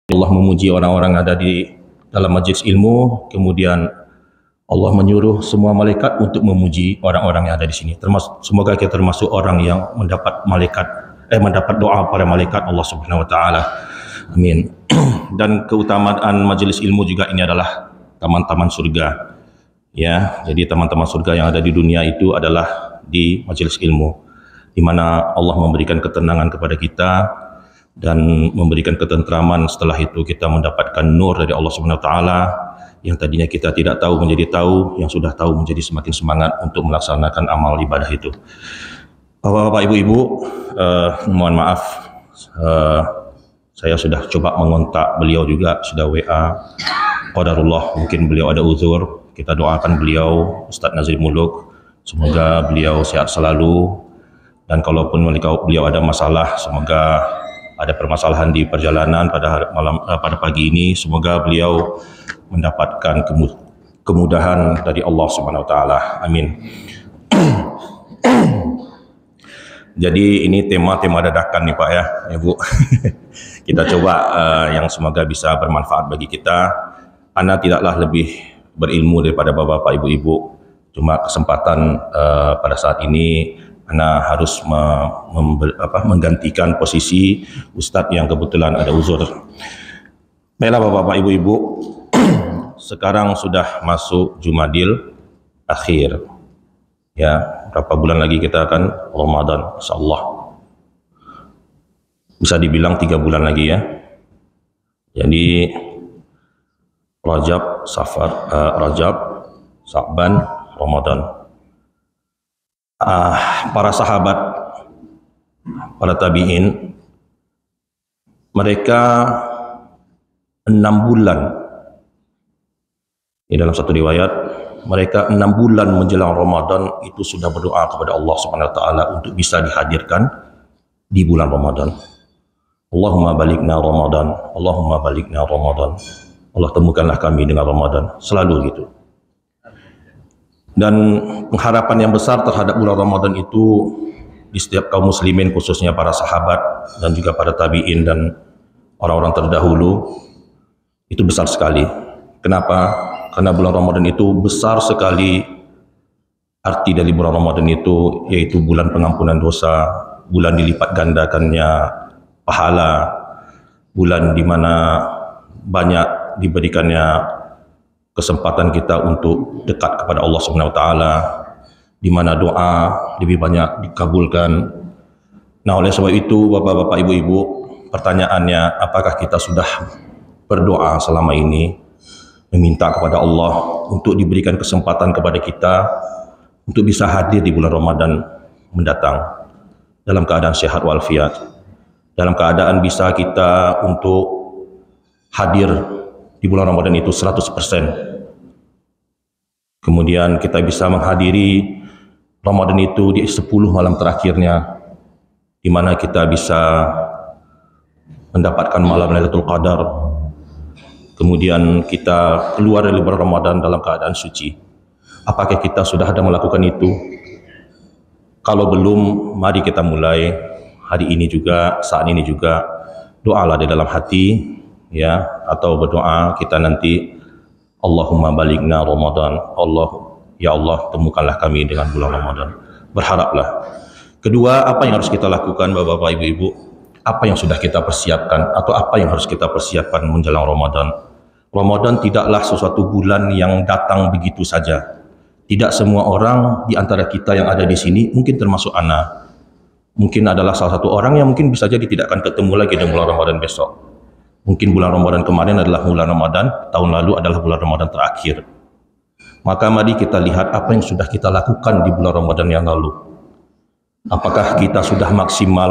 Allah memuji orang-orang yang ada di dalam majlis ilmu, kemudian Allah menyuruh semua malaikat untuk memuji orang-orang yang ada di sini. Semoga kita termasuk orang yang mendapat mendapat doa para malaikat Allah Subhanahu Wa Taala. Amin. Dan keutamaan majlis ilmu juga ini adalah taman-taman surga. Ya, jadi taman-taman surga yang ada di dunia itu adalah di majlis ilmu, di mana Allah memberikan ketenangan kepada kita dan memberikan ketentraman. Setelah itu kita mendapatkan nur dari Allah Subhanahu Wa Taala, yang tadinya kita tidak tahu menjadi tahu, yang sudah tahu menjadi semakin semangat untuk melaksanakan amal ibadah itu. Bapak-bapak, ibu-ibu, mohon maaf, saya sudah coba mengontak beliau juga, sudah WA. Qadarullah, mungkin beliau ada uzur. Kita doakan beliau, Ustaz Nazri Muluk, semoga beliau sehat selalu. Dan kalaupun beliau ada masalah, semoga ada permasalahan di perjalanan pada pagi ini, semoga beliau mendapatkan kemudahan dari Allah Subhanahu Wa Taala. Amin. Jadi ini tema dadakan nih Pak ya Bu. Kita coba yang semoga bisa bermanfaat bagi kita. Ana tidaklah lebih berilmu daripada bapak-bapak, ibu-ibu. Cuma kesempatan pada saat ini Ana harus menggantikan posisi Ustadz yang kebetulan ada uzur. Baiklah bapak-bapak, ibu-ibu, sekarang sudah masuk Jumadil akhir. Ya, berapa bulan lagi kita akan Ramadan, insyaallah. Bisa dibilang 3 bulan lagi ya. Jadi Rajab, Sa'ban, Ramadan. Para sahabat, para tabi'in, mereka 6 bulan. Di dalam satu riwayat, mereka 6 bulan menjelang Ramadan itu sudah berdoa kepada Allah Subhanahu Wa Taala untuk bisa dihadirkan di bulan Ramadan. Allahumma balikna Ramadan, Allahumma balikna Ramadan. Allah temukanlah kami dengan Ramadan, selalu gitu. Dan pengharapan yang besar terhadap bulan Ramadan itu di setiap kaum muslimin, khususnya para sahabat dan juga para tabi'in dan orang-orang terdahulu, itu besar sekali. Kenapa? Karena bulan Ramadan itu besar sekali. Arti dari bulan Ramadan itu yaitu bulan pengampunan dosa, bulan dilipat gandakannya pahala, bulan di mana banyak diberikannya kesempatan kita untuk dekat kepada Allah Subhanahu Wa Taala, di mana doa lebih banyak dikabulkan. Nah, oleh sebab itu bapak-bapak, ibu-ibu, pertanyaannya, apakah kita sudah berdoa selama ini meminta kepada Allah untuk diberikan kesempatan kepada kita untuk bisa hadir di bulan Ramadan mendatang dalam keadaan sehat walafiat, dalam keadaan bisa kita untuk hadir di bulan Ramadan itu 100%. Kemudian kita bisa menghadiri Ramadan itu di 10 malam terakhirnya, di mana kita bisa mendapatkan malam Lailatul Qadar. Kemudian kita keluar dari bulan Ramadan dalam keadaan suci. Apakah kita sudah ada melakukan itu? Kalau belum, mari kita mulai hari ini juga, saat ini juga. Doalah di dalam hati, ya, atau berdoa kita nanti, Allahumma balikna Ramadan, ya Allah temukanlah kami dengan bulan Ramadan. Berharaplah. Kedua, apa yang harus kita lakukan bapak-bapak, ibu-ibu? Apa yang sudah kita persiapkan atau apa yang harus kita persiapkan menjelang Ramadan? Ramadan tidaklah sesuatu bulan yang datang begitu saja. Tidak semua orang di antara kita yang ada di sini, mungkin termasuk Ana, mungkin adalah salah satu orang yang mungkin bisa jadi tidak akan ketemu lagi di bulan Ramadan besok. Mungkin bulan Ramadan kemarin adalah bulan Ramadan, tahun lalu adalah bulan Ramadan terakhir. Maka mari kita lihat apa yang sudah kita lakukan di bulan Ramadan yang lalu. Apakah kita sudah maksimal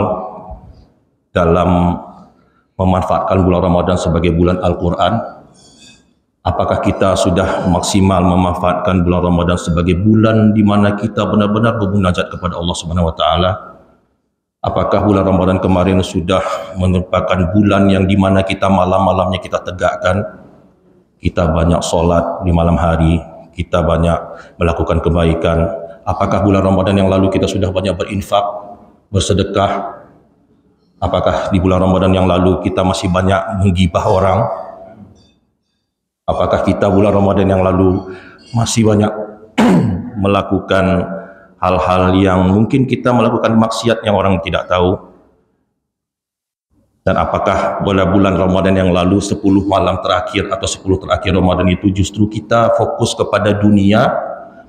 dalam memanfaatkan bulan Ramadan sebagai bulan Al-Quran? Apakah kita sudah maksimal memanfaatkan bulan Ramadan sebagai bulan di mana kita benar-benar bermunajat kepada Allah Subhanahu Wa Taala? Apakah bulan Ramadan kemarin sudah merupakan bulan yang di mana kita malam-malamnya kita tegakkan, kita banyak sholat di malam hari, kita banyak melakukan kebaikan? Apakah bulan Ramadan yang lalu kita sudah banyak berinfak, bersedekah, Apakah di bulan Ramadan yang lalu kita masih banyak menggibah orang? Apakah kita bulan Ramadan yang lalu masih banyak melakukan hal-hal yang mungkin kita melakukan maksiat yang orang tidak tahu? Dan apakah pada bulan Ramadan yang lalu 10 malam terakhir atau 10 terakhir Ramadan itu justru kita fokus kepada dunia,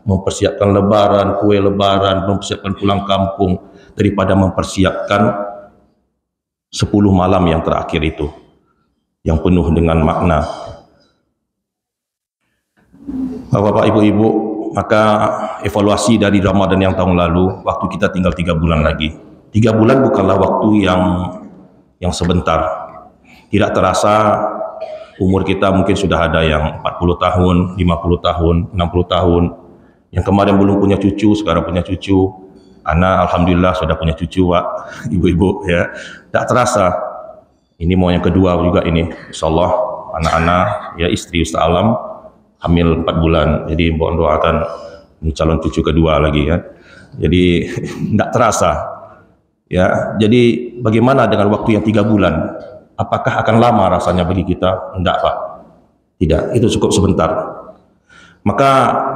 mempersiapkan lebaran, kue lebaran, mempersiapkan pulang kampung, daripada mempersiapkan 10 malam yang terakhir itu yang penuh dengan makna. Bapak-bapak, ibu-ibu, maka evaluasi dari Ramadan yang tahun lalu, waktu kita tinggal 3 bulan lagi. 3 bulan bukanlah waktu yang sebentar. Tidak terasa umur kita mungkin sudah ada yang 40 tahun, 50 tahun, 60 tahun. Yang kemarin belum punya cucu, sekarang punya cucu. Anak alhamdulillah sudah punya cucu, Pak, ibu-ibu ya. Tak terasa. Ini mau yang kedua juga ini. Insyaallah anak-anak ya, istri Ustaz Alam hamil 4 bulan. Jadi mohon doakan ini calon cucu kedua lagi ya. Jadi tidak terasa. Ya, jadi bagaimana dengan waktu yang 3 bulan? Apakah akan lama rasanya bagi kita? Tidak, Pak. Tidak, itu cukup sebentar. Maka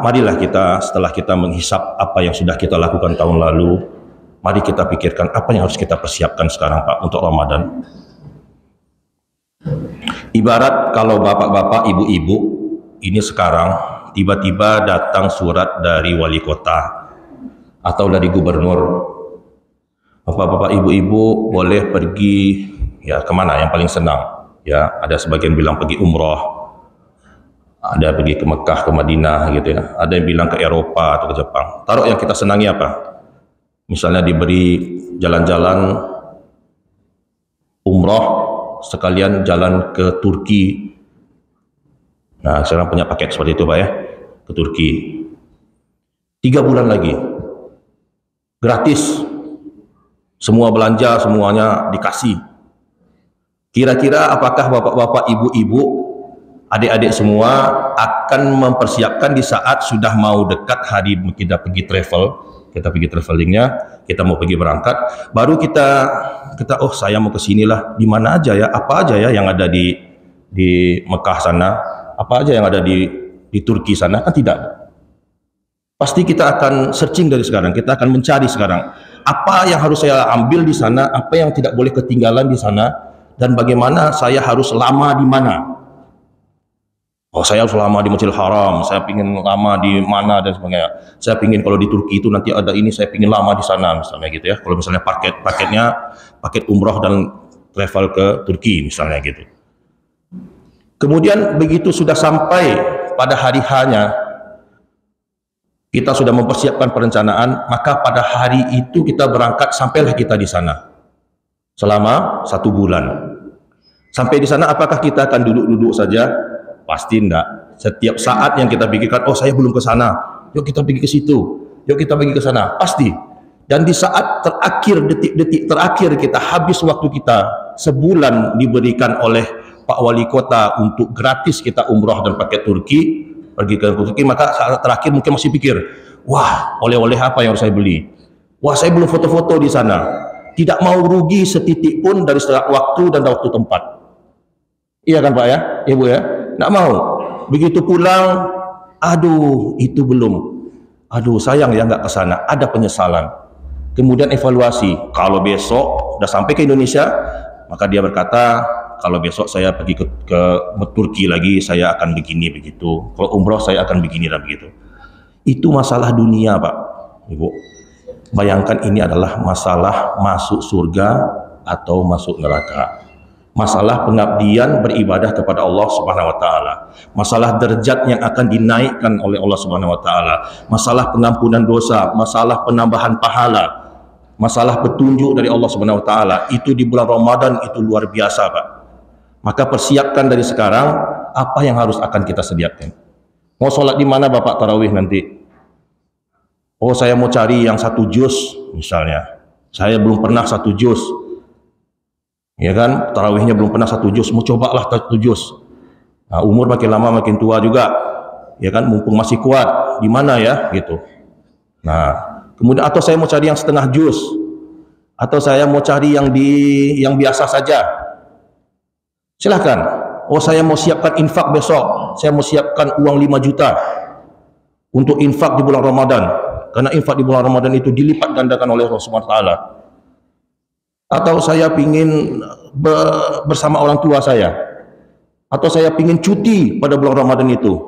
marilah kita, setelah kita menghisap apa yang sudah kita lakukan tahun lalu, mari kita pikirkan apa yang harus kita persiapkan sekarang, Pak, untuk Ramadan. Ibarat kalau bapak-bapak, ibu-ibu ini sekarang tiba-tiba datang surat dari wali kota atau dari gubernur. Bapak-bapak, ibu-ibu boleh pergi ya kemana yang paling senang? Ya, ada sebagian bilang pergi umroh, ada pergi ke Mekah, ke Madinah gitu ya. Ada yang bilang ke Eropa atau ke Jepang. Taruh yang kita senangi apa? Misalnya diberi jalan-jalan umroh sekalian jalan ke Turki. Nah, sekarang punya paket seperti itu, Pak ya, ke Turki. 3 bulan lagi, gratis. Semua belanja, semuanya dikasih. Kira-kira apakah bapak-bapak, ibu-ibu, adik-adik semua akan mempersiapkan di saat sudah mau dekat hari kita pergi travelingnya, kita mau pergi berangkat, baru kita oh saya mau ke sinilah, di mana aja ya, apa aja ya yang ada di Mekah sana, apa aja yang ada di Turki sana? Kan tidak. Pasti kita akan searching dari sekarang, kita akan mencari sekarang apa yang harus saya ambil di sana, apa yang tidak boleh ketinggalan di sana, dan bagaimana saya harus lama di mana. Oh, saya harus lama di Masjidil Haram, saya pingin lama di mana dan sebagainya. Saya pingin kalau di Turki itu nanti ada ini, saya pingin lama di sana misalnya gitu ya. Kalau misalnya paket umroh dan travel ke Turki misalnya gitu. Kemudian begitu sudah sampai pada hari H-nya, kita sudah mempersiapkan perencanaan, maka pada hari itu kita berangkat, sampailah kita di sana selama 1 bulan. Sampai di sana apakah kita akan duduk-duduk saja? Pasti enggak. Setiap saat yang kita pikirkan, oh saya belum ke sana, yuk kita pergi ke situ, yuk kita pergi ke sana, pasti. Dan di saat terakhir, detik-detik terakhir kita habis waktu kita, sebulan diberikan oleh Pak Wali Kota untuk gratis kita umroh dan pakai Turki, pergi ke Turki, maka saat terakhir mungkin masih pikir, wah oleh-oleh apa yang harus saya beli? Wah saya belum foto-foto di sana. Tidak mau rugi setitik pun dari waktu dan waktu tempat. Iya kan Pak ya, Ibu ya? Tidak mau. Begitu pulang, aduh itu belum. Aduh sayang ya nggak ke sana. Ada penyesalan. Kemudian evaluasi. Kalau besok udah sampai ke Indonesia, maka dia berkata, kalau besok saya pergi ke Turki lagi, saya akan begini begitu. Kalau umroh saya akan begini dan begitu. Itu masalah dunia, Pak, Ibu. Bayangkan ini adalah masalah masuk surga atau masuk neraka. Masalah pengabdian beribadah kepada Allah Subhanahu wa taala. Masalah derajat yang akan dinaikkan oleh Allah Subhanahu wa taala. Masalah pengampunan dosa, masalah penambahan pahala. Masalah petunjuk dari Allah Subhanahu wa taala. Itu di bulan Ramadan itu luar biasa, Pak. Maka persiapkan dari sekarang apa yang harus akan kita sediakan. Mau sholat di mana Bapak tarawih nanti? Oh saya mau cari yang 1 juz misalnya. Saya belum pernah 1 juz. Ya kan, tarawihnya belum pernah 1 juz. Mau cobalah 1 juz. Nah, umur makin lama makin tua juga. Ya kan, mumpung masih kuat. Di mana ya gitu. Nah, kemudian atau saya mau cari yang setengah juz. Atau saya mau cari yang biasa saja? Silahkan. Oh, saya mau siapkan infak besok. Saya mau siapkan uang 5 juta untuk infak di bulan Ramadan. Karena infak di bulan Ramadan itu dilipat gandakan oleh Allah Subhanahu wa taala. Atau saya ingin bersama orang tua saya. Atau saya ingin cuti pada bulan Ramadan itu.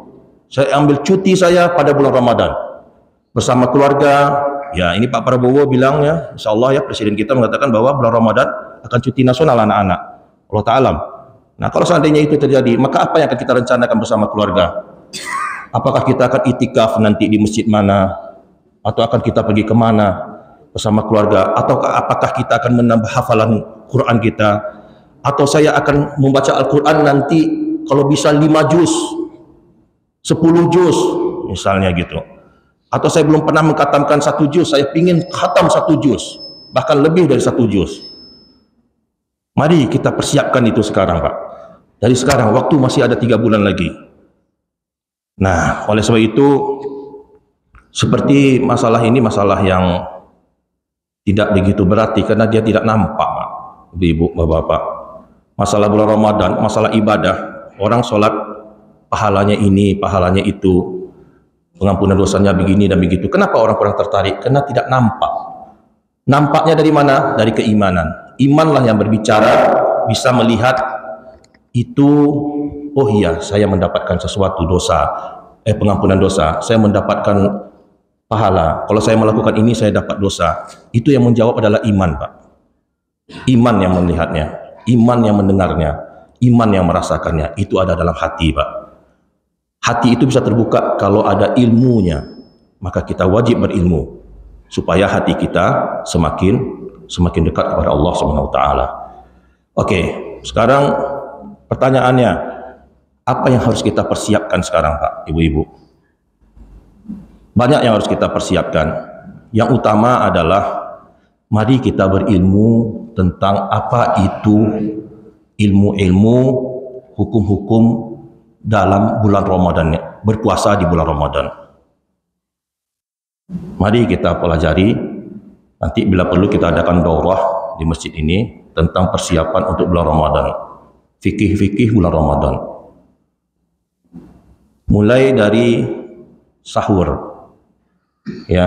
Saya ambil cuti saya pada bulan Ramadan bersama keluarga. Ya, ini Pak Prabowo bilang ya, insyaallah ya, Presiden kita mengatakan bahwa bulan Ramadan akan cuti nasional anak-anak. Allah Ta'ala. Nah, kalau seandainya itu terjadi, maka apa yang akan kita rencanakan bersama keluarga? Apakah kita akan itikaf nanti di masjid mana? Atau akan kita pergi kemana bersama keluarga? Atau apakah kita akan menambah hafalan Quran kita? Atau saya akan membaca Al-Quran nanti kalau bisa 5 juz, 10 juz, misalnya gitu. Atau saya belum pernah mengkhatamkan 1 juz, saya ingin khatam 1 juz, bahkan lebih dari 1 juz. Mari kita persiapkan itu sekarang, Pak. Dari sekarang, waktu masih ada 3 bulan lagi. Nah, oleh sebab itu, seperti masalah ini masalah yang tidak begitu berarti karena dia tidak nampak, Pak, Ibu, Bapak. Masalah bulan Ramadan, masalah ibadah, orang sholat pahalanya ini, pahalanya itu, pengampunan dosanya begini dan begitu. Kenapa orang kurang tertarik? Karena tidak nampak. Nampaknya dari mana? Dari keimanan. Imanlah yang berbicara, bisa melihat itu, oh iya, saya mendapatkan sesuatu dosa, pengampunan dosa, saya mendapatkan pahala. Kalau saya melakukan ini, saya dapat dosa. Itu yang menjawab adalah iman, Pak. Iman yang melihatnya, iman yang mendengarnya, iman yang merasakannya, itu ada dalam hati, Pak. Hati itu bisa terbuka kalau ada ilmunya. Maka kita wajib berilmu supaya hati kita semakin dekat kepada Allah Subhanahu wa taala. Oke, sekarang pertanyaannya, apa yang harus kita persiapkan sekarang, Pak, Ibu-ibu? Banyak yang harus kita persiapkan. Yang utama adalah mari kita berilmu tentang apa itu ilmu-ilmu, hukum-hukum dalam bulan Ramadan, berpuasa di bulan Ramadan. Mari kita pelajari. Nanti bila perlu kita adakan daurah di masjid ini tentang persiapan untuk bulan Ramadan. Fikih-fikih bulan Ramadan. Mulai dari sahur. Ya.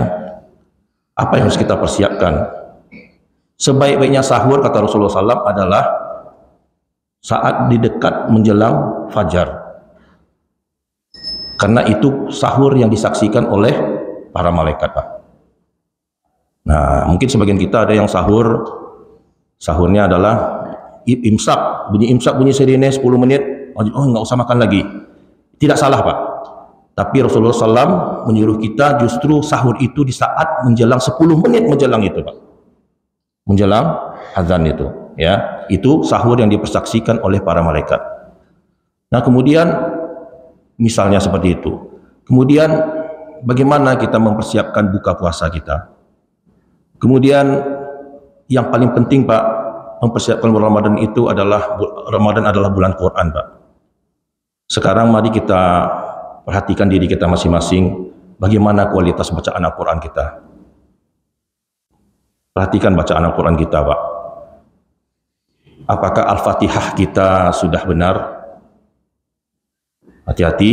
Apa yang harus kita persiapkan? Sebaik-baiknya sahur, kata Rasulullah SAW, adalah saat di dekat menjelang fajar. Karena itu sahur yang disaksikan oleh para malaikat, Pak. Nah, mungkin sebagian kita ada yang sahurnya adalah imsak, bunyi sirine 10 menit, oh nggak usah makan lagi. Tidak salah, Pak. Tapi Rasulullah SAW menyuruh kita justru sahur itu di saat menjelang 10 menit menjelang itu, Pak. Menjelang azan itu, ya. Itu sahur yang dipersaksikan oleh para malaikat. Nah, kemudian misalnya seperti itu. Kemudian bagaimana kita mempersiapkan buka puasa kita? Kemudian yang paling penting, Pak, mempersiapkan bulan Ramadan itu adalah bulan Quran, Pak. Sekarang mari kita perhatikan diri kita masing-masing, bagaimana kualitas bacaan Al-Quran kita. Perhatikan bacaan Al-Quran kita, Pak. Apakah Al-Fatihah kita sudah benar? Hati-hati,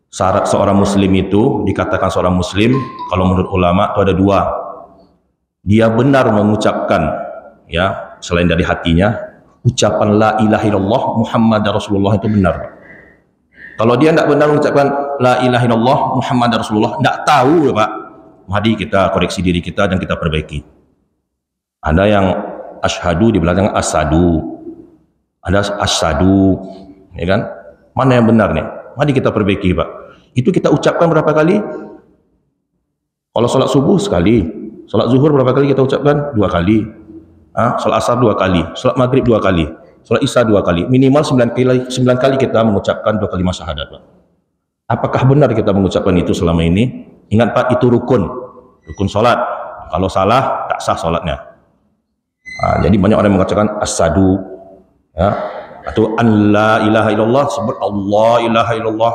syarat seorang muslim itu, dikatakan seorang muslim, kalau menurut ulama itu ada 2. Dia benar mengucapkan, ya, selain dari hatinya, ucapan la ilaha illallah Muhammad Rasulullah itu benar. Kalau dia tidak benar mengucapkan la ilaha illallah Muhammad Rasulullah, tidak tahu, ya, Pak, mari kita koreksi diri kita dan kita perbaiki. Ada yang asyhadu di belakang asadu, ada asyhadu, ya kan? Mana yang benar nih? Mari kita perbaiki, Pak. Itu kita ucapkan berapa kali? Kalau sholat subuh sekali, sholat zuhur berapa kali kita ucapkan? 2 kali. Sholat asar 2 kali, sholat maghrib 2 kali, sholat isya 2 kali. Minimal 9 kali kita mengucapkan 2 kalimat syahadat, Pak. Apakah benar kita mengucapkan itu selama ini? Ingat, Pak, itu rukun sholat. Kalau salah, tak sah sholatnya. Jadi banyak orang yang mengatakan asadu, ya, atau an la ilaha illallah, sebut Allah ilaha illallah,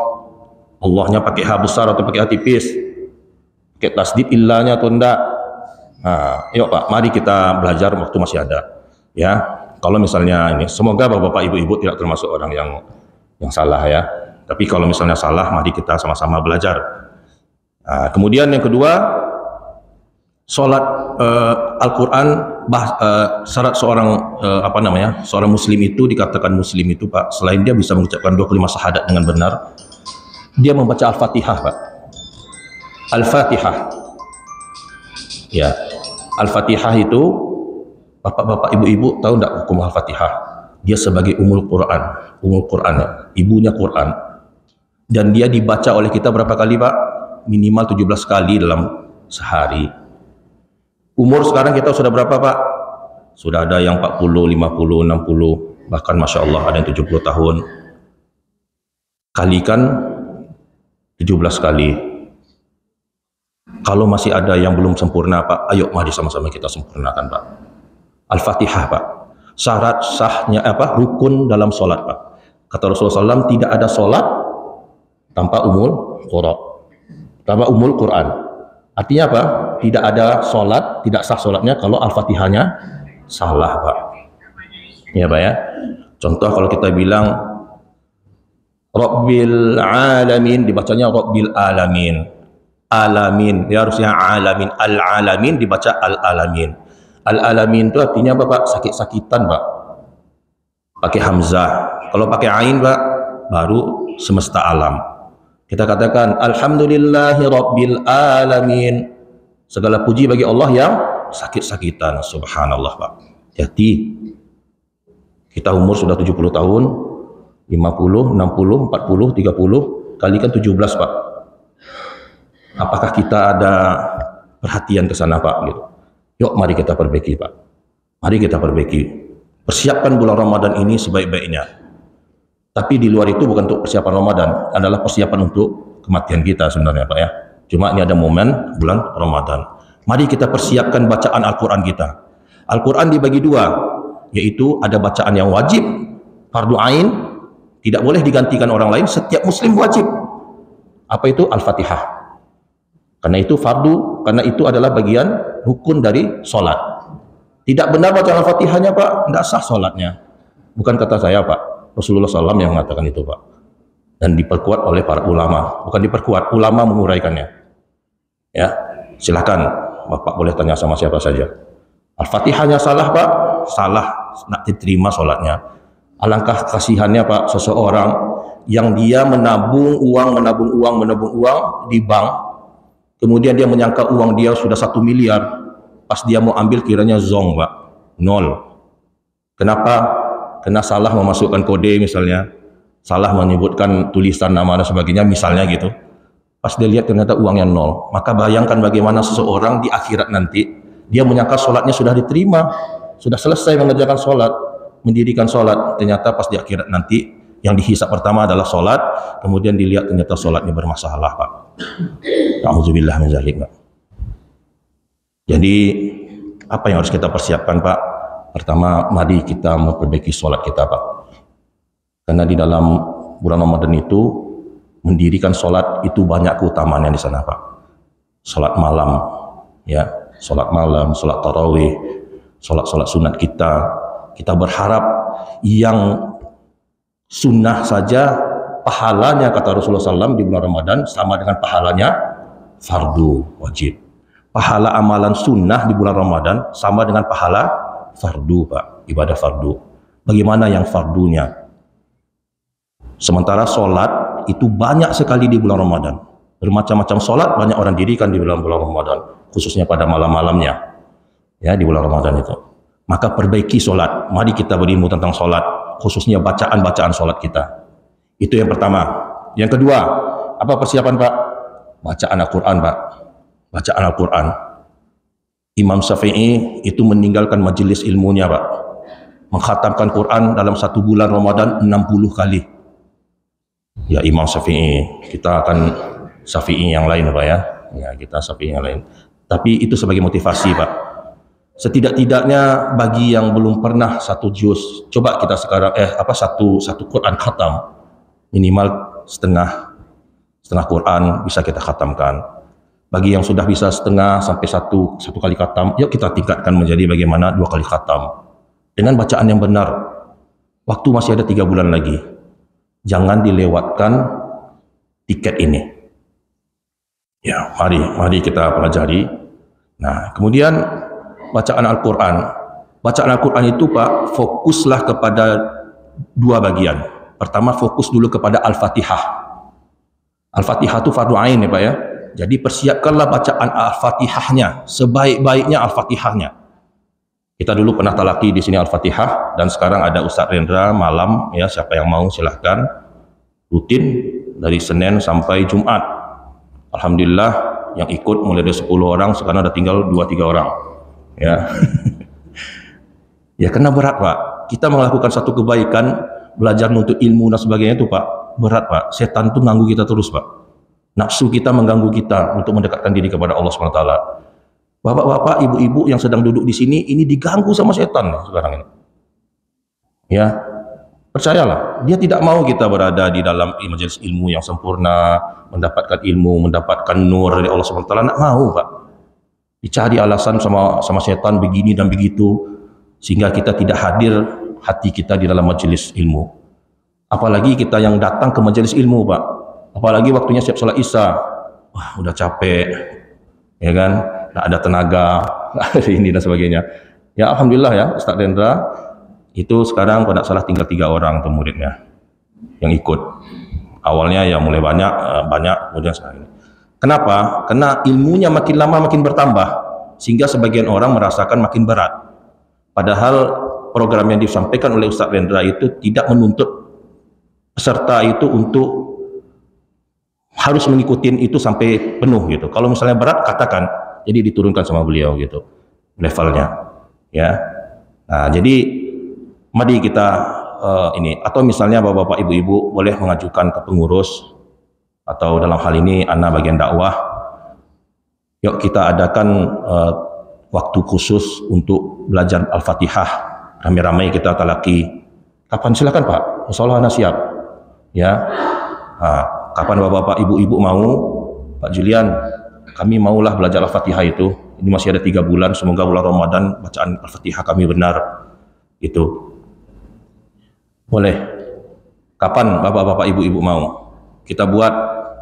Allahnya pakai H besar atau pakai H tipis, pakai tasdid illahnya atau enggak. Yuk Pak, mari kita belajar waktu masih ada. Ya, kalau misalnya ini, semoga bapak-bapak, ibu-ibu tidak termasuk orang yang salah ya. Tapi kalau misalnya salah, mari kita sama-sama belajar. Kemudian yang kedua, sholat Al-Quran, syarat seorang seorang Muslim itu dikatakan Muslim itu Pak, selain dia bisa mengucapkan 25 syahadat dengan benar, dia membaca Al-Fatihah Pak. Al-Fatihah. Ya, Al-Fatihah itu bapak-bapak, ibu-ibu tahu enggak hukum Al-Fatihah? Dia sebagai umul Quran ya, ibunya Quran. Dan dia dibaca oleh kita berapa kali Pak? Minimal 17 kali dalam sehari. Umur sekarang kita sudah berapa Pak? Sudah ada yang 40, 50, 60, bahkan Masya Allah ada yang 70 tahun. Kalikan 17 kali. Kalau masih ada yang belum sempurna Pak, ayo mari sama-sama kita sempurnakan Pak. Al-Fatihah Pak. Syarat sahnya rukun dalam solat Pak. Kata Rasulullah SAW, tidak ada solat tanpa umul Quran. Artinya apa? Tidak ada solat, tidak sah solatnya kalau Al-Fatihahnya salah Pak. Ya Pak ya. Contoh kalau kita bilang Rabbil Alamin, dibacanya Rabbil Alamin. Alamin, ya harusnya alamin. Al-alamin dibaca al-alamin. Al-alamin itu artinya apa Pak? Sakit-sakitan Pak. Pakai hamzah. Kalau pakai ain Pak, baru semesta alam. Kita katakan alhamdulillahi rabbil alamin. Segala puji bagi Allah yang sakit-sakitan. Subhanallah Pak. Jadi kita umur sudah 70 tahun, 50, 60, 40, 30, kalikan 17 Pak. Apakah kita ada perhatian ke sana Pak? Gitu. Yuk mari kita perbaiki Pak. Mari kita perbaiki. Persiapkan bulan Ramadan ini sebaik-baiknya. Tapi di luar itu bukan untuk persiapan Ramadan, adalah persiapan untuk kematian kita sebenarnya Pak ya. Cuma ini ada momen bulan Ramadan. Mari kita persiapkan bacaan Al-Quran kita. Al-Quran dibagi dua, yaitu ada bacaan yang wajib, fardu ain, tidak boleh digantikan orang lain, setiap muslim wajib. Apa itu? Al-Fatihah. Karena itu fardu, karena itu adalah bagian rukun dari solat. Tidak benar baca Al-Fatihahnya Pak, tidak sah solatnya. Bukan kata saya Pak, Rasulullah SAW yang mengatakan itu Pak. Dan diperkuat oleh para ulama. Bukan diperkuat, ulama menguraikannya. Ya, silakan Bapak boleh tanya sama siapa saja. Al-Fatihahnya salah Pak, salah, tidak diterima solatnya. Alangkah kasihannya Pak, seseorang yang dia menabung uang di bank, kemudian dia menyangka uang dia sudah 1 miliar, pas dia mau ambil kiranya zong Pak, 0. Kenapa? Karena salah memasukkan kode misalnya, salah menyebutkan tulisan nama dan sebagainya misalnya gitu. Pas dia lihat ternyata uangnya 0. Maka bayangkan bagaimana seseorang di akhirat nanti, dia menyangka sholatnya sudah diterima, sudah selesai mengerjakan sholat, mendirikan sholat, ternyata pas di akhirat nanti yang dihisap pertama adalah sholat, kemudian dilihat ternyata sholatnya bermasalah Pak. Alhamdulillah min zalik Pak. Jadi apa yang harus kita persiapkan Pak? Pertama, mari kita memperbaiki sholat kita Pak. Karena di dalam bulan Ramadan itu mendirikan sholat itu banyak keutamaannya di sana Pak. Sholat malam, ya, sholat malam, sholat tarawih, sholat sunat kita berharap yang sunnah saja pahalanya kata Rasulullah SAW di bulan Ramadan sama dengan pahalanya fardu wajib. Pahala amalan sunnah di bulan Ramadan sama dengan pahala fardu Pak, ibadah fardu. Bagaimana yang fardunya? Sementara sholat itu banyak sekali di bulan Ramadan. Bermacam-macam sholat banyak orang dirikan di bulan Ramadan, khususnya pada malam-malamnya. Ya, di bulan Ramadan itu. Maka perbaiki sholat. Mari kita berilmu tentang sholat, khususnya bacaan-bacaan sholat kita. Itu yang pertama. Yang kedua, apa persiapan Pak? Bacaan Al-Quran Pak. Bacaan Al-Quran. Imam Syafi'i itu meninggalkan majelis ilmunya Pak. Mengkhatamkan Quran dalam 1 bulan Ramadan 60 kali. Ya Imam Syafi'i. Kita akan Syafi'i yang lain Pak ya. Ya kita Syafi'i yang lain. Tapi itu sebagai motivasi Pak. Setidak-tidaknya bagi yang belum pernah 1 juz, coba kita sekarang satu Quran khatam, minimal setengah Quran bisa kita khatamkan. Bagi yang sudah bisa setengah sampai satu kali khatam, yuk kita tingkatkan menjadi bagaimana 2 kali khatam. Dengan bacaan yang benar. Waktu masih ada 3 bulan lagi. Jangan dilewatkan tiket ini. Ya, mari kita pelajari. Nah, kemudian bacaan Al-Quran. Bacaan Al-Quran itu Pak, fokuslah kepada 2 bagian. Pertama, fokus dulu kepada Al-Fatihah. Al-Fatihah itu fardu ain ya Pak ya. Jadi persiapkanlah bacaan Al-Fatihahnya, sebaik-baiknya Al-Fatihahnya. Kita dulu pernah talaki di sini Al-Fatihah, dan sekarang ada Ustaz Rendra malam ya, siapa yang mau silahkan, rutin dari Senin sampai Jumat. Alhamdulillah yang ikut mulai dari 10 orang, sekarang ada tinggal 2-3 orang. Ya. Ya karena berat Pak. Kita melakukan satu kebaikan, belajar menuntut ilmu dan sebagainya itu Pak, berat Pak. Setan itu mengganggu kita terus Pak. Nafsu kita mengganggu kita untuk mendekatkan diri kepada Allah SWT. Bapak-bapak, ibu-ibu yang sedang duduk di sini, ini diganggu sama setan sekarang ini. Ya, percayalah, dia tidak mau kita berada di dalam majelis ilmu yang sempurna, mendapatkan ilmu, mendapatkan nur dari Allah SWT. Tidak mau Pak. Dicari alasan sama setan begini dan begitu, sehingga kita tidak hadir hati kita di dalam majelis ilmu. Apalagi kita yang datang ke majelis ilmu Pak. Apalagi waktunya siap sholat isya, wah udah capek, ya kan, nggak ada tenaga, nggak ada ini dan sebagainya. Ya Alhamdulillah ya Ustaz Rendra, itu sekarang kalau tidak salah tinggal 3 orang tuh muridnya yang ikut. Awalnya ya mulai banyak, kemudian sekarang ini. Kenapa? Karena ilmunya makin lama makin bertambah, sehingga sebagian orang merasakan makin berat. Padahal program yang disampaikan oleh Ustaz Rendra itu tidak menuntut peserta itu untuk harus mengikuti itu sampai penuh gitu. Kalau misalnya berat katakan, jadi diturunkan sama beliau gitu levelnya. Ya. Nah, jadi mari kita ini, atau misalnya bapak-bapak ibu-ibu boleh mengajukan ke pengurus, atau dalam hal ini ana bagian dakwah, yuk kita adakan waktu khusus untuk belajar Al-Fatihah, ramai-ramai kita talaki. Kapan? Silakan Pak, insya Allah ana siap ya. Kapan bapak-bapak ibu-ibu mau, Pak Julian, kami maulah belajar Al-Fatihah itu, ini masih ada 3 bulan, semoga bulan Ramadan bacaan Al-Fatihah kami benar itu. Boleh. Kapan bapak-bapak ibu-ibu mau? Kita buat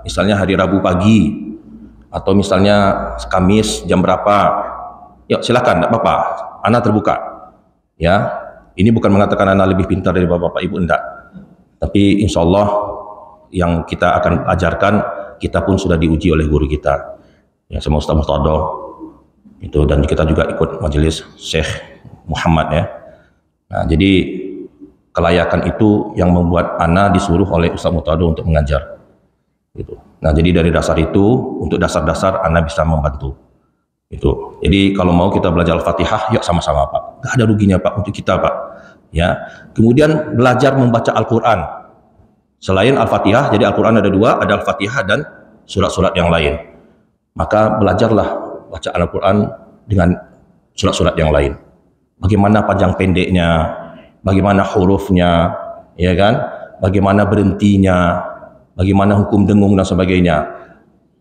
misalnya hari Rabu pagi, atau misalnya Kamis jam berapa? Yuk silakan, tidak apa-apa. Ana terbuka. Ya, ini bukan mengatakan Ana lebih pintar dari bapak-bapak ibu, enggak. Tapi insya Allah yang kita akan ajarkan, kita pun sudah diuji oleh guru kita. Ya, sama Ustaz Murtado. Itu, dan kita juga ikut majelis Syekh Muhammad ya. Nah, jadi kelayakan itu yang membuat ana disuruh oleh Ustaz Murtado untuk mengajar. Gitu. Nah, jadi dari dasar itu, untuk dasar-dasar ana bisa membantu. Itu. Jadi kalau mau kita belajar Al-Fatihah, yuk sama-sama Pak. Gak ada ruginya Pak untuk kita Pak. Ya. Kemudian belajar membaca Al-Quran. Selain Al-Fatihah, jadi Al-Quran ada 2, ada Al-Fatihah dan surat-surat yang lain. Maka belajarlah bacaan Al-Quran dengan surat-surat yang lain. Bagaimana panjang pendeknya, bagaimana hurufnya, ya kan? Bagaimana berhentinya, bagaimana hukum dengung dan sebagainya.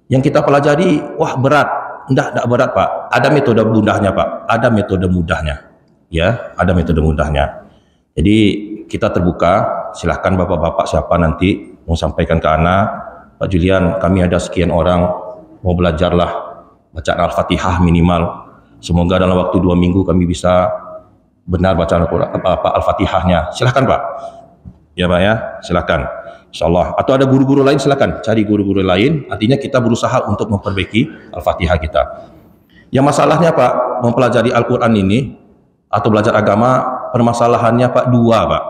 Yang kita pelajari, wah berat. Enggak berat Pak. Ada metode mudahnya Pak. Ada metode mudahnya. Ya, ada metode mudahnya. Jadi kita terbuka. Silahkan bapak-bapak siapa nanti mau sampaikan ke ana, Pak Julian, kami ada sekian orang mau belajarlah bacaan Al-Fatihah minimal. Semoga dalam waktu 2 minggu kami bisa benar bacaan Al-Fatihahnya. Silahkan Pak. Ya Pak ya, silahkan. Insyaallah. Atau ada guru-guru lain, silahkan cari guru-guru lain. Artinya kita berusaha untuk memperbaiki Al-Fatihah kita. Yang masalahnya Pak, mempelajari Al-Quran ini atau belajar agama, permasalahannya Pak 2 Pak.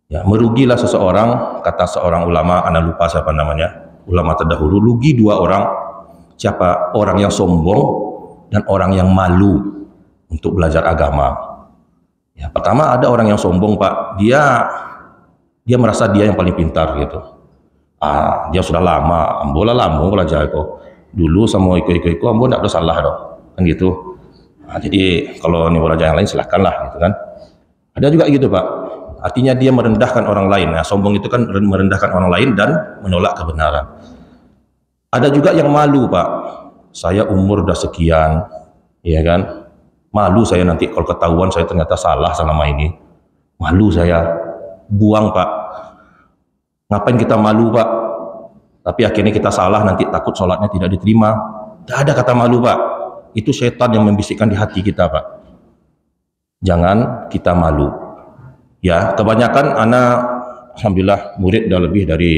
Ya, merugilah seseorang, kata seorang ulama, ana lupa siapa namanya, ulama terdahulu, rugi 2 orang. Siapa? Orang yang sombong dan orang yang malu untuk belajar agama. Ya, pertama ada orang yang sombong Pak, dia merasa dia yang paling pintar gitu. Dia sudah lama, ambola lama belajar kok. Dulu sama iko ambo tidak ada salah dong, kan gitu. Jadi kalau ini belajar yang lain silahkanlah gitu kan. Ada juga gitu Pak. Artinya dia merendahkan orang lain. Nah, sombong itu kan merendahkan orang lain dan menolak kebenaran. Ada juga yang malu, Pak. Saya umur udah sekian, ya kan? Malu saya nanti kalau ketahuan saya ternyata salah selama ini. Malu saya. Buang, Pak. Ngapain kita malu, Pak? Tapi akhirnya kita salah, nanti takut sholatnya tidak diterima. Tidak ada kata malu, Pak. Itu setan yang membisikkan di hati kita, Pak. Jangan kita malu. Ya, kebanyakan anak, alhamdulillah, murid udah lebih dari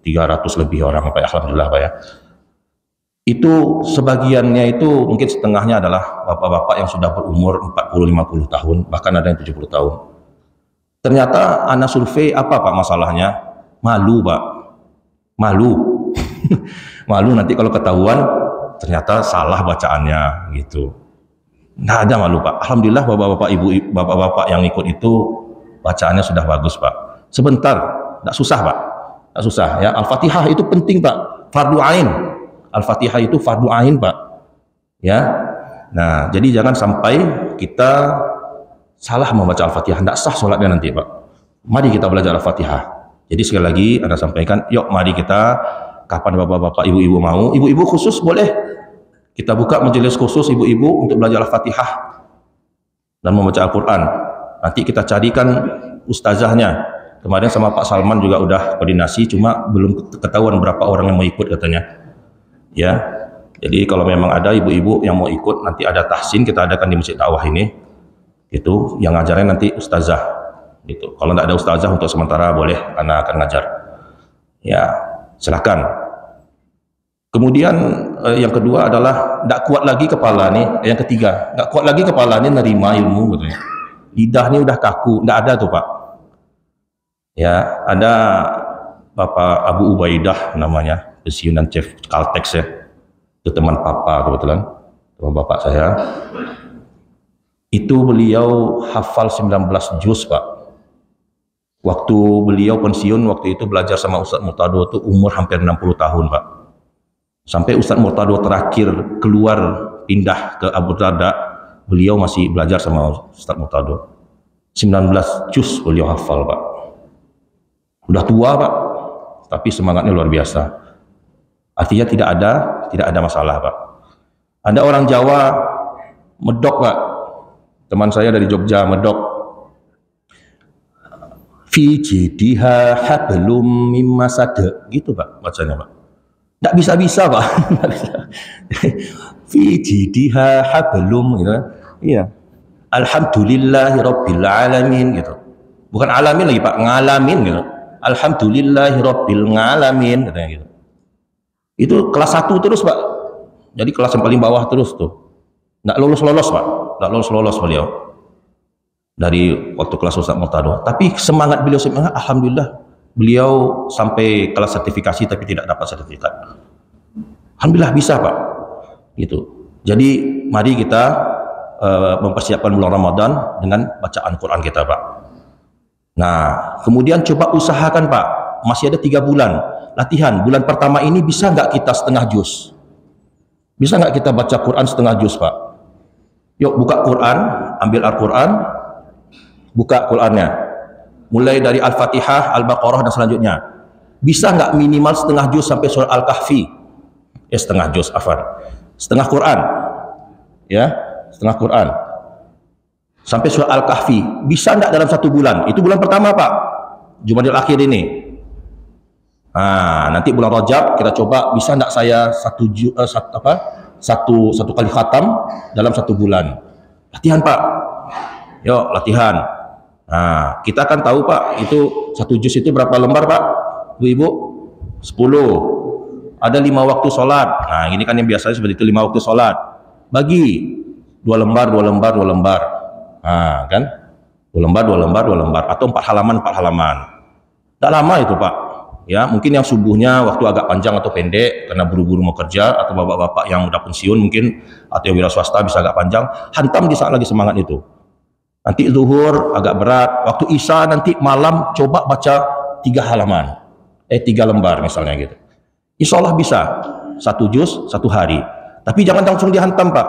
300 lebih orang, Pak. Alhamdulillah, Pak ya. Itu sebagiannya itu mungkin setengahnya adalah bapak-bapak yang sudah berumur 40-50 tahun, bahkan ada yang 70 tahun. Ternyata anak survei apa, Pak, masalahnya? Malu, Pak. Malu. Malu nanti kalau ketahuan ternyata salah bacaannya gitu. Nggak ada malu, Pak. Alhamdulillah bapak-bapak, ibu, bapak-bapak yang ikut itu bacaannya sudah bagus, Pak. Sebentar, nggak susah, Pak. Nggak susah ya. Al-Fatihah itu penting, Pak. Fardu ain. Al-Fatihah itu fardu ain, Pak. Ya. Nah, jadi jangan sampai kita salah membaca Al-Fatihah. Nggak sah sholatnya nanti, Pak. Mari kita belajar Al-Fatihah. Jadi sekali lagi Anda sampaikan, yuk mari kita, kapan bapak-bapak, ibu-ibu mau, ibu-ibu khusus boleh. Kita buka majelis khusus ibu-ibu untuk belajar Al-Fatihah dan membaca Al-Quran. Nanti kita carikan ustazahnya. Kemarin sama Pak Salman juga udah koordinasi, cuma belum ketahuan berapa orang yang mau ikut katanya. Ya, jadi kalau memang ada ibu-ibu yang mau ikut, nanti ada tahsin kita adakan di Masjid Dakwah ini. Itu yang ngajarnya nanti ustazah. Gitu. Kalau tidak ada ustazah untuk sementara boleh anak akan ngajar. Ya, silakan. Kemudian yang kedua adalah tidak kuat lagi kepala nih. Yang ketiga, tidak kuat lagi kepala nih nerima ilmu katanya. Lidah ini udah kaku, tidak ada tuh, Pak. Ya, ada Bapak Abu Ubaidah namanya, pensiunan chef Caltex ya. Itu teman papa kebetulan, teman bapak saya. Itu beliau hafal 19 juz, Pak. Waktu beliau pensiun, waktu itu belajar sama Ustadz Murtado itu umur hampir 60 tahun, Pak. Sampai Ustadz Murtado terakhir keluar pindah ke Abu Darda, beliau masih belajar sama Ustadz Murtado. 19 juz beliau hafal, Pak. Udah tua, Pak, tapi semangatnya luar biasa. Artinya tidak ada masalah, Pak. Ada orang Jawa medok, Pak. Teman saya dari Jogja medok. Fi jidiha hablum mim masad, gitu, Pak, bacanya, Pak. Tidak bisa-bisa, Pak. Fi jidiha hablum, gitu. Iya. Alhamdulillahi rabbil alamin, gitu. Bukan alamin lagi, Pak, ngalamin, gitu. Alhamdulillahi rabbil alamin, katanya gitu. Itu kelas 1 terus, Pak. Jadi kelas yang paling bawah terus tuh. Nggak lolos-lolos, Pak. Nggak lolos-lolos beliau. Dari waktu kelas Ustadz Murtado. Tapi semangat beliau, alhamdulillah, beliau sampai kelas sertifikasi tapi tidak dapat sertifikat. Alhamdulillah bisa, Pak. Gitu. Jadi mari kita mempersiapkan bulan Ramadan dengan bacaan Quran kita, Pak. Nah, kemudian coba usahakan, Pak. Masih ada 3 bulan latihan. Bulan pertama ini bisa nggak kita setengah juz? Bisa nggak kita baca Quran setengah juz, Pak? Yuk buka Quran, ambil Al-Quran, buka Qurannya, mulai dari Al-Fatihah, Al-Baqarah dan selanjutnya. Bisa nggak minimal setengah juz sampai surah Al-Kahfi? Setengah juz, setengah Quran, ya, setengah Quran sampai surah Al-Kahfi. Bisa nggak dalam 1 bulan? Itu bulan pertama, Pak, Jumadil Akhir ini. Nah, nanti bulan Rajab kita coba bisa nggak saya satu kali khatam dalam 1 bulan. Latihan, Pak. Yuk latihan. Nah, kita kan tahu, Pak, itu 1 juz itu berapa lembar, Pak? Ibu-ibu? 10. Ada 5 waktu sholat. Nah, ini kan yang biasanya seperti itu, 5 waktu sholat. Bagi 2 lembar, 2 lembar, 2 lembar. Nah, kan? 2 lembar, 2 lembar, 2 lembar. Atau 4 halaman, 4 halaman. Tidak lama itu, Pak. Ya, mungkin yang subuhnya waktu agak panjang atau pendek karena buru-buru mau kerja, atau bapak-bapak yang udah pensiun mungkin, atau yang wira swasta bisa agak panjang. Hantam di saat lagi semangat itu. Nanti zuhur agak berat, waktu isya nanti malam coba baca 3 halaman, 3 lembar misalnya gitu. Insya Allah bisa 1 juz 1 hari. Tapi jangan langsung dihantam, Pak.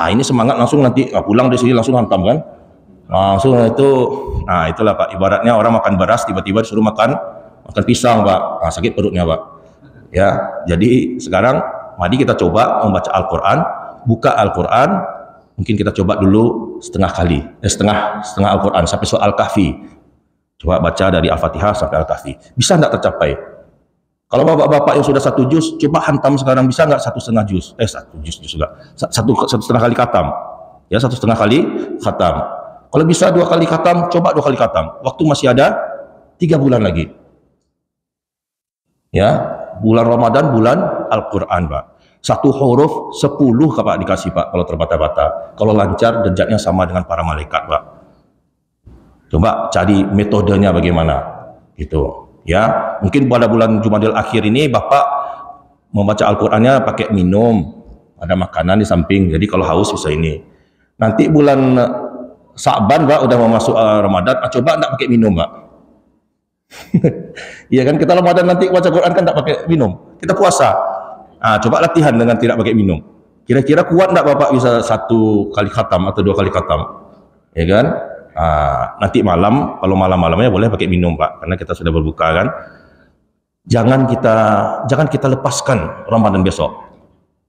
Ini semangat langsung nanti pulang dari sini langsung hantam kan? Langsung itu, nah itulah, Pak. Ibaratnya orang makan beras tiba-tiba disuruh makan pisang, Pak. Sakit perutnya, Pak. Ya, jadi sekarang mari kita coba membaca Al-Quran, buka Al-Quran, mungkin kita coba dulu setengah kali, setengah Al-Quran sampai surah Al-Kahfi. Coba baca dari Al-Fatihah sampai Al-Kahfi. Bisa nggak tercapai? Kalau bapak-bapak yang sudah 1 juz, coba hantam sekarang, bisa nggak 1,5 juz? 1 juz juga. Satu setengah kali khatam. Ya, 1,5 kali khatam. Kalau bisa 2 kali khatam, coba 2 kali khatam. Waktu masih ada 3 bulan lagi. Ya, bulan Ramadan, bulan Al-Quran, Pak. 1 huruf 10 Pak dikasih, Pak, kalau terbata-bata. Kalau lancar, derajatnya sama dengan para malaikat, Pak. Coba cari metodenya bagaimana. Gitu. Ya, mungkin pada bulan Jumadil Akhir ini Bapak membaca Al-Qur'annya pakai minum, ada makanan di samping. Jadi kalau haus bisa ini. Nanti bulan Sa'ban, Pak, udah mau masuk Ramadan, coba enggak pakai minum, Pak. Iya kan, kita Ramadan nanti baca Quran kan enggak pakai minum. Kita puasa. Coba latihan dengan tidak pakai minum. Kira-kira kuat enggak Bapak bisa 1 kali khatam atau 2 kali khatam? Ya kan? Nanti malam, kalau malam-malamnya boleh pakai minum, Pak, karena kita sudah berbuka kan. Jangan kita lepaskan Ramadan besok.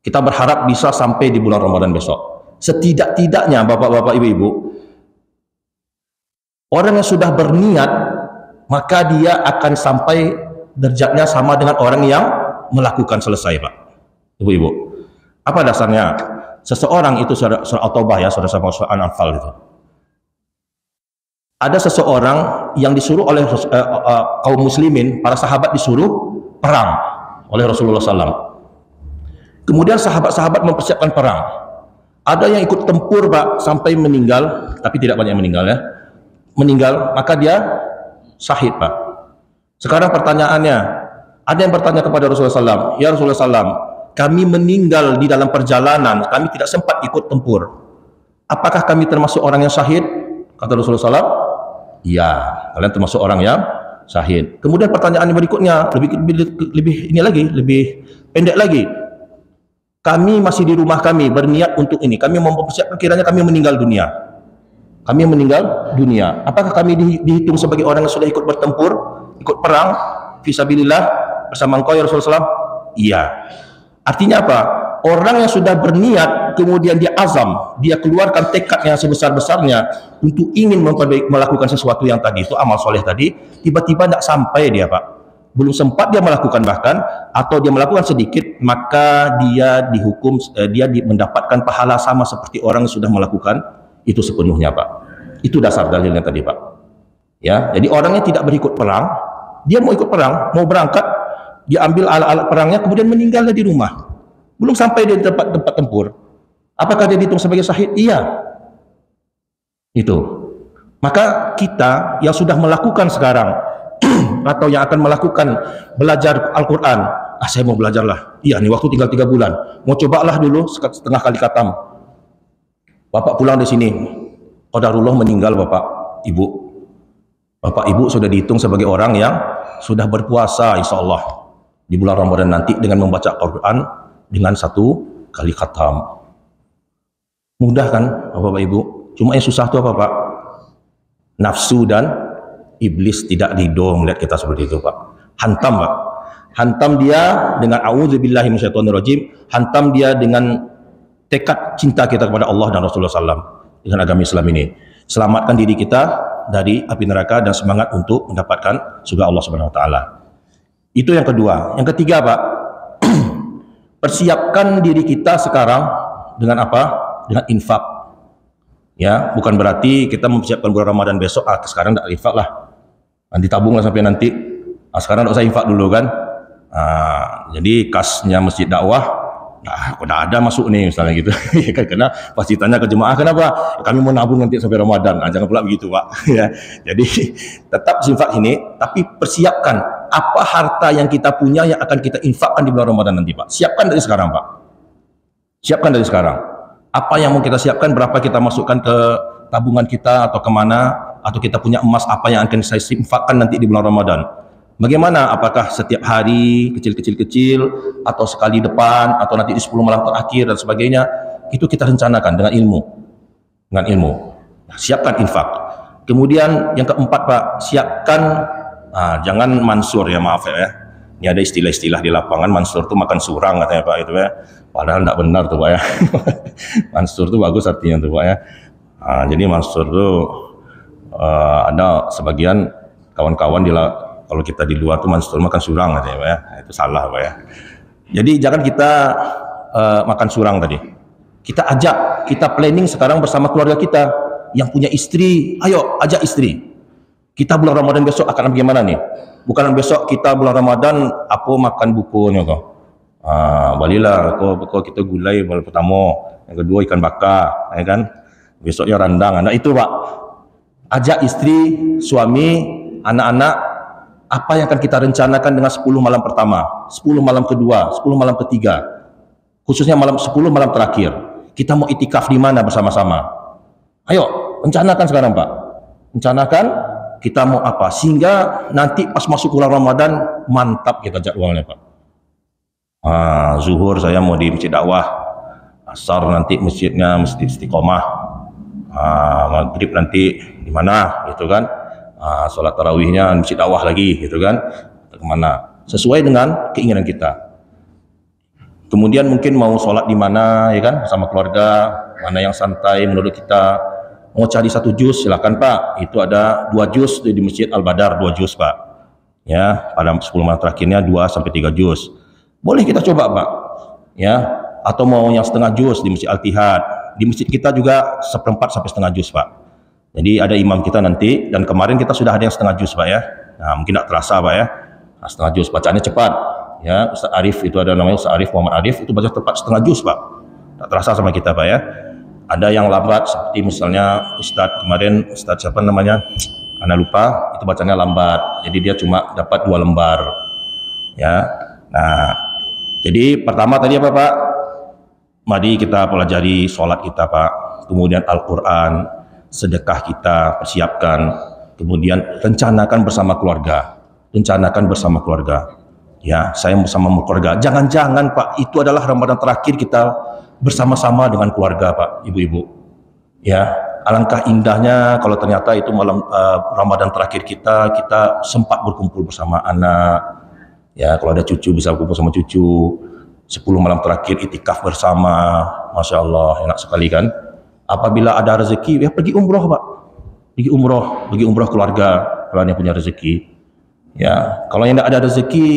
Kita berharap bisa sampai di bulan Ramadan besok. Setidak-tidaknya bapak-bapak, ibu-ibu, orang yang sudah berniat, maka dia akan sampai derajatnya sama dengan orang yang melakukan selesai, Pak. Ibu-ibu, apa dasarnya? Seseorang itu surah At-Taubah, ya, surah Al-Anfal itu. Ada seseorang yang disuruh oleh kaum muslimin, para sahabat disuruh perang oleh Rasulullah SAW. Kemudian sahabat-sahabat mempersiapkan perang. Ada yang ikut tempur, Pak, sampai meninggal, tapi tidak banyak yang meninggal, ya. Meninggal, maka dia syahid, Pak. Sekarang pertanyaannya, ada yang bertanya kepada Rasulullah SAW, ya Rasulullah SAW, kami meninggal di dalam perjalanan, kami tidak sempat ikut tempur. Apakah kami termasuk orang yang syahid? Kata Rasulullah SAW, iya, kalian termasuk orang yang syahid. Kemudian pertanyaan berikutnya lebih ini lagi, lebih pendek lagi. Kami masih di rumah kami berniat untuk ini. Kami mempersiapkan kiranya kami meninggal dunia. Kami meninggal dunia. Apakah kami dihitung sebagai orang yang sudah ikut bertempur, ikut perang fisabilillah bersama engkau ya Rasulullah SAW? Iya. Artinya apa? Orang yang sudah berniat, kemudian dia azam, dia keluarkan tekad yang sebesar-besarnya untuk ingin melakukan sesuatu yang tadi itu, amal soleh tadi, tiba-tiba tidak sampai dia, Pak. Belum sempat dia melakukan bahkan, atau dia melakukan sedikit, maka dia dihukum, mendapatkan pahala sama seperti orang yang sudah melakukan itu sepenuhnya, Pak. Itu dasar dalilnya tadi, Pak. Ya, jadi orang yang tidak berikut perang, dia mau ikut perang, mau berangkat, dia ambil alat-alat perangnya, kemudian meninggalnya di rumah. Belum sampai di tempat tempur. Apakah dia dihitung sebagai syahid? Iya. Itu. Maka kita yang sudah melakukan sekarang atau yang akan melakukan belajar Al-Quran, saya mau belajarlah. Iya, nih waktu tinggal 3 bulan. Mau cobalah dulu setengah kali khatam. Bapak pulang di sini, qadarullah meninggal Bapak, Ibu. Bapak Ibu sudah dihitung sebagai orang yang sudah berpuasa insya Allah di bulan Ramadan nanti dengan membaca Al-Quran dengan 1 kali khatam. Mudah kan Bapak Ibu? Cuma yang susah itu apa, Pak? Nafsu dan iblis tidak ridho melihat kita seperti itu, Pak. Hantam, Pak. Hantam dia dengan a'udzubillahi minasyaitonirrajim, hantam dia dengan tekad cinta kita kepada Allah dan Rasulullah SAW dengan agama Islam ini. Selamatkan diri kita dari api neraka dan semangat untuk mendapatkan surga Allah Subhanahu wa taala. Itu yang kedua. Yang ketiga, Pak, persiapkan diri kita sekarang dengan apa? Dengan infak. Ya, bukan berarti kita mempersiapkan bulan Ramadan besok, sekarang tidak infak lah. Nanti tabung lah sampai nanti. Sekarang tidak usah infak dulu kan. Jadi kasnya masjid dakwah, udah ada masuk nih misalnya gitu. Ya kan, karena pasti tanya ke jemaah, kenapa? Kami mau nabung nanti sampai Ramadan. Jangan pula begitu, Pak. Ya. Jadi tetap infak ini, tapi persiapkan apa harta yang kita punya yang akan kita infakkan di bulan Ramadan nanti, Pak. Siapkan dari sekarang, Pak. Siapkan dari sekarang. Apa yang mau kita siapkan, berapa kita masukkan ke tabungan kita atau kemana, atau kita punya emas apa yang akan saya infakkan nanti di bulan Ramadan. Bagaimana? Apakah setiap hari kecil-kecil atau sekali depan atau nanti di 10 malam terakhir dan sebagainya, itu kita rencanakan dengan ilmu. Dengan ilmu. Siapkan infak. Kemudian yang keempat, Pak, siapkan jangan mansur ya, maaf ya. Ini ada istilah-istilah di lapangan, Mansur tuh makan surang katanya Pak itu ya. Padahal tidak benar tuh Pak ya. Mansur tuh bagus artinya tuh Pak ya. Jadi Mansur tuh ada sebagian kawan-kawan kalau kita di luar tuh Mansur makan surang katanya Pak ya. Itu salah Pak ya. Jadi jangan kita makan surang tadi. Kita ajak, kita planning sekarang bersama keluarga kita yang punya istri. Ayo ajak istri. Kita bulan Ramadan besok akan bagaimana nih? Bukan besok kita bulan Ramadan apa makan bukunya kau. Balilah kau kita gulai bulan pertama, yang kedua ikan bakar, ya kan? Besoknya rendang. Nah itu Pak. Ajak istri, suami, anak-anak, apa yang akan kita rencanakan dengan 10 malam pertama, 10 malam kedua, 10 malam ketiga, khususnya 10 malam terakhir. Kita mau itikaf di mana bersama-sama? Ayo, rencanakan sekarang Pak. Rencanakan kita mau apa, sehingga nanti pas masuk bulan Ramadan mantap kita jadwalnya Pak. Zuhur saya mau di masjid dakwah, asar nanti masjidnya Masjid Istiqomah, maghrib nanti di mana gitu kan, sholat tarawihnya masjid dakwah lagi gitu kan, kemana sesuai dengan keinginan kita. Kemudian mungkin mau sholat di mana ya kan, sama keluarga, mana yang santai menurut kita. Mau cari 1 juz silakan Pak, itu ada 2 juz di Masjid Al-Badar, 2 juz Pak ya, pada 10 malam terakhirnya 2-3 juz boleh kita coba Pak ya, atau mau yang setengah juz di Masjid Al-Tihad. Di masjid kita juga 1/4-1/2 juz Pak. Jadi ada imam kita nanti, dan kemarin kita sudah ada yang setengah juz Pak ya. Nah mungkin tidak terasa Pak ya, setengah juz bacaannya cepat ya. Ustaz Arif itu ada namanya Ustaz Arif, Muhammad Arif, itu baca tepat setengah juz Pak, tak terasa sama kita Pak ya. Ada yang lambat seperti misalnya Ustadz kemarin, Ustadz siapa namanya, Ana lupa, itu bacanya lambat, jadi dia cuma dapat 2 lembar ya. Nah jadi pertama tadi apa Pak, mari kita pelajari sholat kita Pak, kemudian Al-Quran, sedekah kita persiapkan, kemudian rencanakan bersama keluarga, ya. Saya bersama keluarga, jangan-jangan Pak itu adalah Ramadan terakhir kita bersama-sama dengan keluarga Pak, ibu-ibu ya. Alangkah indahnya kalau ternyata itu malam Ramadan terakhir kita sempat berkumpul bersama anak ya. Kalau ada cucu bisa kumpul sama cucu, 10 malam terakhir itikaf bersama, Masya Allah enak sekali kan. Apabila ada rezeki ya pergi umroh Pak, pergi umroh keluarga kalau yang punya rezeki ya. Kalau yang tidak ada rezeki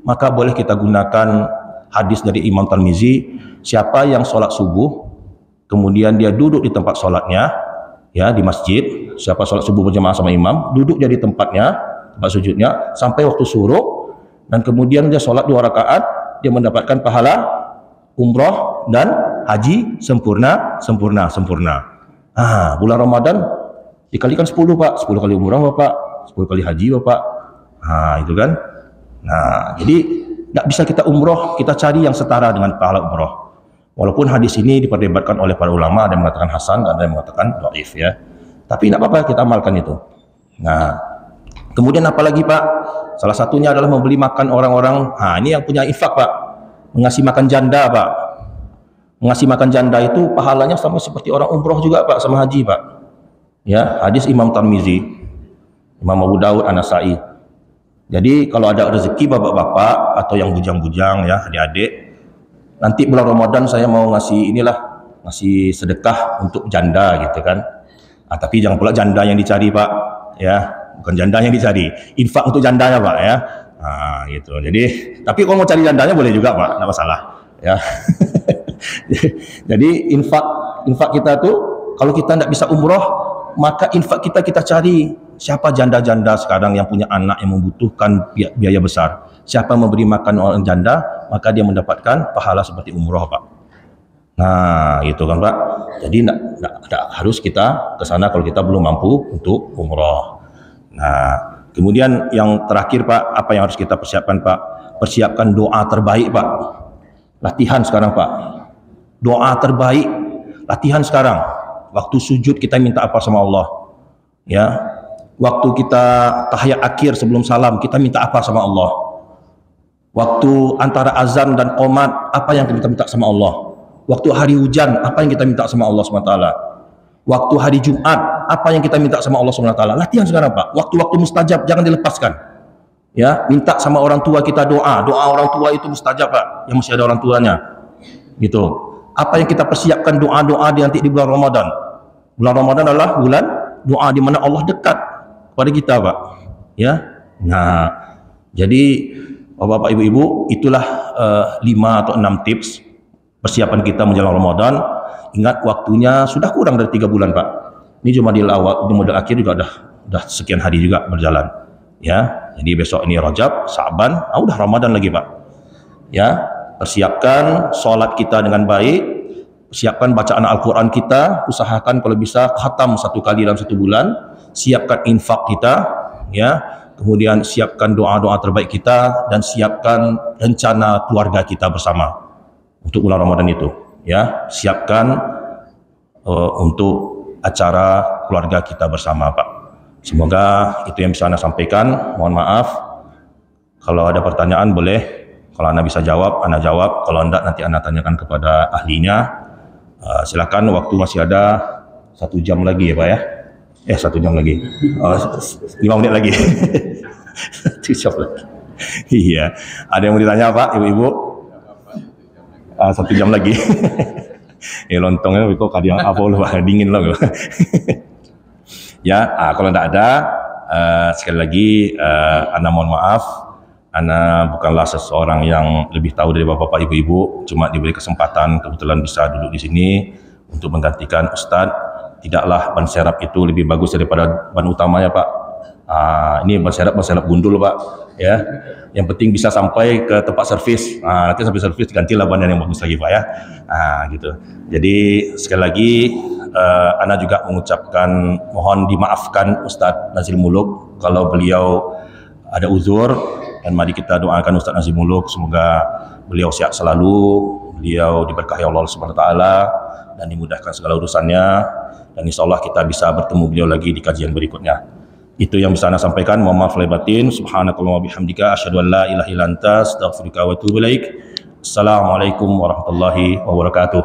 maka boleh kita gunakan hadis dari Imam Tirmizi, siapa yang sholat subuh kemudian dia duduk di tempat sholatnya ya di masjid, siapa sholat subuh berjamaah sama imam, duduk jadi tempatnya, tempat sujudnya sampai waktu syuruk, dan kemudian dia sholat 2 rakaat, dia mendapatkan pahala umroh dan haji sempurna. Bulan Ramadan dikalikan 10 Pak, 10 kali umroh Bapak, 10 kali haji Bapak, itu kan. Nah jadi tidak bisa kita umroh, kita cari yang setara dengan pahala umroh. Walaupun hadis ini diperdebatkan oleh para ulama, ada yang mengatakan hasan, ada yang mengatakan dhaif ya. Tapi tidak apa-apa kita amalkan itu. Nah, kemudian apalagi Pak? Salah satunya adalah membeli makan orang-orang. Ini yang punya infak Pak. Mengasih makan janda Pak. Mengasih makan janda itu pahalanya sama seperti orang umroh juga Pak, sama haji Pak. Ya, hadis Imam Tirmizi, Imam Abu Daud, An-Nasai. Jadi kalau ada rezeki bapak-bapak atau yang bujang-bujang ya, adik-adik, nanti bulan Ramadan saya mau ngasih sedekah untuk janda gitu kan. Tapi jangan pula janda yang dicari Pak ya, bukan janda yang dicari, infak untuk jandanya Pak ya. Gitu. Jadi tapi kalau mau cari jandanya boleh juga Pak, tidak masalah ya. Jadi infak kita tuh kalau kita tidak bisa umroh, maka infak kita cari siapa janda-janda sekarang yang punya anak yang membutuhkan biaya besar. Siapa memberi makan orang janda, maka dia mendapatkan pahala seperti umroh Pak. Nah gitu kan Pak. Jadi tidak harus kita ke sana kalau kita belum mampu untuk umroh. Nah kemudian yang terakhir Pak, apa yang harus kita persiapkan Pak? Persiapkan doa terbaik Pak. Latihan sekarang Pak. Doa terbaik, latihan sekarang. Waktu sujud kita minta apa sama Allah? Ya. Waktu kita tahiyat akhir sebelum salam, kita minta apa sama Allah? Waktu antara azan dan qomat, apa yang kita minta sama Allah? Waktu hari hujan, apa yang kita minta sama Allah SWT? Waktu hari Jumat, apa yang kita minta sama Allah SWT? Latihan sekarang Pak. Waktu-waktu mustajab jangan dilepaskan. Ya, minta sama orang tua kita doa. Doa orang tua itu mustajab, Pak, yang masih ada orang tuanya. Gitu. Apa yang kita persiapkan doa-doa nanti di bulan Ramadan? Bulan Ramadan adalah bulan doa di mana Allah dekat kepada kita, Pak. Ya. Nah, jadi Bapak Ibu, itulah 5 atau 6 tips persiapan kita menjelang Ramadan. Ingat waktunya sudah kurang dari 3 bulan, Pak. Ini Jumadil awal, Jumadil akhir juga dah sekian hari juga berjalan. Ya, jadi besok ini Rajab, Sa'ban, udah Ramadan lagi, Pak. Ya, persiapkan sholat kita dengan baik, siapkan bacaan Al-Quran kita, usahakan kalau bisa khatam 1 kali dalam 1 bulan, siapkan infak kita, ya, kemudian siapkan doa-doa terbaik kita, dan siapkan rencana keluarga kita bersama untuk bulan Ramadan itu, ya, siapkan untuk acara keluarga kita bersama, Pak. Semoga itu yang bisa Anda sampaikan. Mohon maaf kalau ada pertanyaan, boleh, kalau Anda bisa jawab, Anda jawab. Kalau enggak, nanti Anda tanyakan kepada ahlinya. Silakan, waktu masih ada 1 jam lagi ya, Pak, ya. 1 jam lagi, 5 menit lagi. 1 jam lagi. Iya, ada yang mau ditanya, Pak, Ibu-ibu? 1 jam lagi. Lontongnya kok kadang apa loh, dingin loh. Ya, kalau tidak ada, sekali lagi, Ana mohon maaf, Ana bukanlah seseorang yang lebih tahu dari bapak-bapak, ibu-ibu, cuma diberi kesempatan kebetulan bisa duduk di sini untuk menggantikan Ustadz. Tidaklah ban serap itu lebih bagus daripada ban utamanya, Pak. Ini ban serap gundul, Pak. Ya, yang penting bisa sampai ke tempat servis. Nanti sampai servis gantilah ban yang bagus lagi, Pak, ya. Gitu. Jadi sekali lagi, Ana juga mengucapkan mohon dimaafkan Ustadz Nazil Muluk kalau beliau ada uzur, dan mari kita doakan Ustadz Nazil Muluk semoga beliau sehat selalu, beliau diberkahi Allah Subhanahu wa taala dan dimudahkan segala urusannya, dan insyaallah kita bisa bertemu beliau lagi di kajian berikutnya. Itu yang bisa Ana sampaikan. Mohon maaf lahir batin. Subhanakallah wa bihamdika asyhadu an la ilaha illa anta astaghfiruka wa atubu ilaik. Assalamualaikum warahmatullahi wabarakatuh.